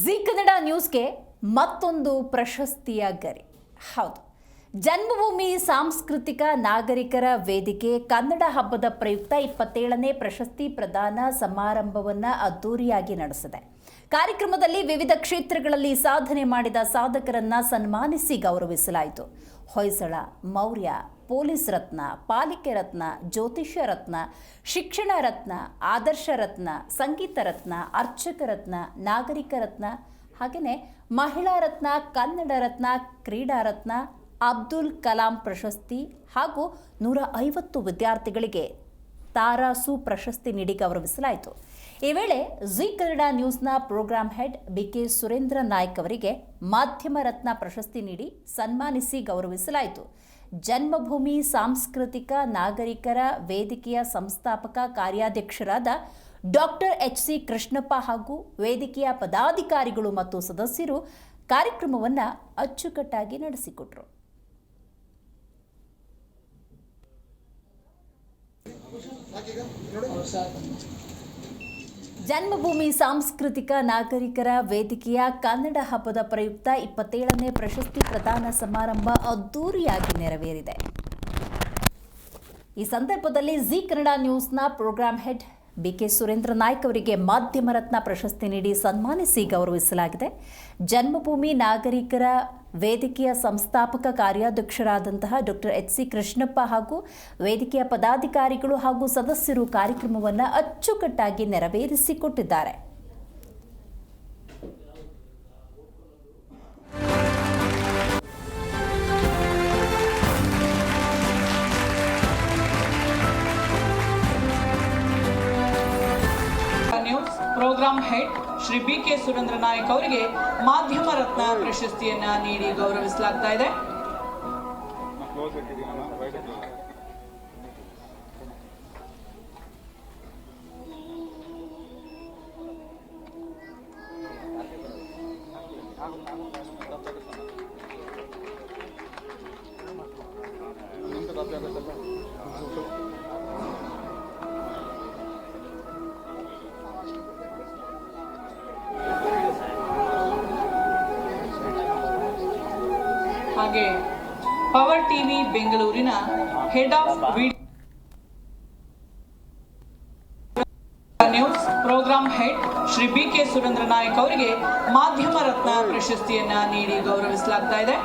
G Kannada ನ್ಯೂಸ್ಗೆ ಮತ್ತೊಂದು ಪ್ರಶಸ್ತಿಯ ಗರಿ. ಹೌದು, ಜನ್ಮಭೂಮಿ ಸಾಂಸ್ಕೃತಿಕ ನಾಗರಿಕರ ವೇದಿಕೆ ಕನ್ನಡ ಹಬ್ಬದ ಪ್ರಯುಕ್ತ 27ನೇ ಪ್ರಶಸ್ತಿ ಪ್ರದಾನ ಸಮಾರಂಭವನ್ನು ಅದ್ದೂರಿಯಾಗಿ ನಡೆಸಿದೆ. ಕಾರ್ಯಕ್ರಮದಲ್ಲಿ ವಿವಿಧ ಕ್ಷೇತ್ರಗಳಲ್ಲಿ ಸಾಧನೆ ಮಾಡಿದ ಸಾಧಕರನ್ನ ಸನ್ಮಾನಿಸಿ ಗೌರವಿಸಲಾಯಿತು. ಹೊಯ್ಸಳ, ಮೌರ್ಯ, ಪೊಲೀಸ್ ರತ್ನ, ಪಾಲಿಕೆ ರತ್ನ, ಜ್ಯೋತಿಷ್ಯ ರತ್ನ, ಶಿಕ್ಷಣ ರತ್ನ, ಆದರ್ಶ ರತ್ನ, ಸಂಗೀತ ರತ್ನ, ಅರ್ಚಕ ರತ್ನ, ನಾಗರಿಕ ರತ್ನ, ಹಾಗೆಯೇ ಮಹಿಳಾ ರತ್ನ, ಕನ್ನಡ ರತ್ನ, ಕ್ರೀಡಾ ರತ್ನ, ಅಬ್ದುಲ್ ಕಲಾಂ ಪ್ರಶಸ್ತಿ ಹಾಗೂ 150 ವಿದ್ಯಾರ್ಥಿಗಳಿಗೆ ತಾರಾಸು ಪ್ರಶಸ್ತಿ ನೀಡಿ ಗೌರವಿಸಲಾಯಿತು. ಈ ವೇಳೆ ಜಿ ಕನ್ನಡ ನ್ಯೂಸ್ನ program head BK Surendra Naik ಅವರಿಗೆ ಮಾಧ್ಯಮ ರತ್ನ ಪ್ರಶಸ್ತಿ ನೀಡಿ ಸನ್ಮಾನಿಸಿ ಗೌರವಿಸಲಾಯಿತು. ಜನ್ಮಭೂಮಿ ಸಾಂಸ್ಕೃತಿಕ ನಾಗರಿಕರ ವೇದಿಕೆಯ ಸಂಸ್ಥಾಪಕ ಕಾರ್ಯಾಧ್ಯಕ್ಷರಾದ ಡಾಕ್ಟರ್ ಎಚ್.ಸಿ. ಕೃಷ್ಣಪ್ಪ ಹಾಗೂ ವೇದಿಕೆಯ ಪದಾಧಿಕಾರಿಗಳು ಮತ್ತು ಸದಸ್ಯರು ಕಾರ್ಯಕ್ರಮವನ್ನು ಅಚ್ಚುಕಟ್ಟಾಗಿ ನಡೆಸಿಕೊಟ್ರು. ಜನ್ಮಭೂಮಿ ಸಾಂಸ್ಕೃತಿಕ ನಾಗರಿಕರ ವೇದಿಕೆಯ ಕನ್ನಡ ಹಬ್ಬದ ಪ್ರಯುಕ್ತ 27ನೇ ಪ್ರಶಸ್ತಿ ಪ್ರದಾನ ಸಮಾರಂಭ ಅದ್ದೂರಿಯಾಗಿ ನೆರವೇರಿದೆ. ಈ ಸಂದರ್ಭದಲ್ಲಿ ಜಿ ಕನ್ನಡ ನ್ಯೂಸ್ನ program head BK Surendra Naik ಅವರಿಗೆ ಮಾಧ್ಯಮ ರತ್ನ ಪ್ರಶಸ್ತಿ ನೀಡಿ ಸನ್ಮಾನಿಸಿ ಗೌರವಿಸಲಾಗಿದೆ. ಜನ್ಮಭೂಮಿ ನಾಗರಿಕರ ವೇದಿಕೆಯ ಸಂಸ್ಥಾಪಕ ಕಾರ್ಯಾಧ್ಯಕ್ಷರಾದಂತಹ ಡಾಕ್ಟರ್ ಎಚ್.ಸಿ. ಕೃಷ್ಣಪ್ಪ ಹಾಗೂ ವೇದಿಕೆಯ ಪದಾಧಿಕಾರಿಗಳು ಹಾಗೂ ಸದಸ್ಯರು ಕಾರ್ಯಕ್ರಮವನ್ನು ಅಚ್ಚುಕಟ್ಟಾಗಿ ನೆರವೇರಿಸಿಕೊಟ್ಟಿದ್ದಾರೆ. Program head Shri BK Surendra Naik ಅವರಿಗೆ ಮಾಧ್ಯಮ ರತ್ನ ಪ್ರಶಸ್ತಿಯನ್ನ ನೀಡಿ ಗೌರವಿಸಲಾಗ್ತಾ ಇದೆ. ಹಾಗೆ ಪವರ್ ಟಿವಿ ಬೆಂಗಳೂರಿನ head of news program head Shri BK Surendra Naik ಅವರಿಗೆ ಮಾಧ್ಯಮ ರತ್ನ ಪ್ರಶಸ್ತಿಯನ್ನ ನೀಡಿ ಗೌರವಿಸಲಾಗ್ತಾ ಇದೆ.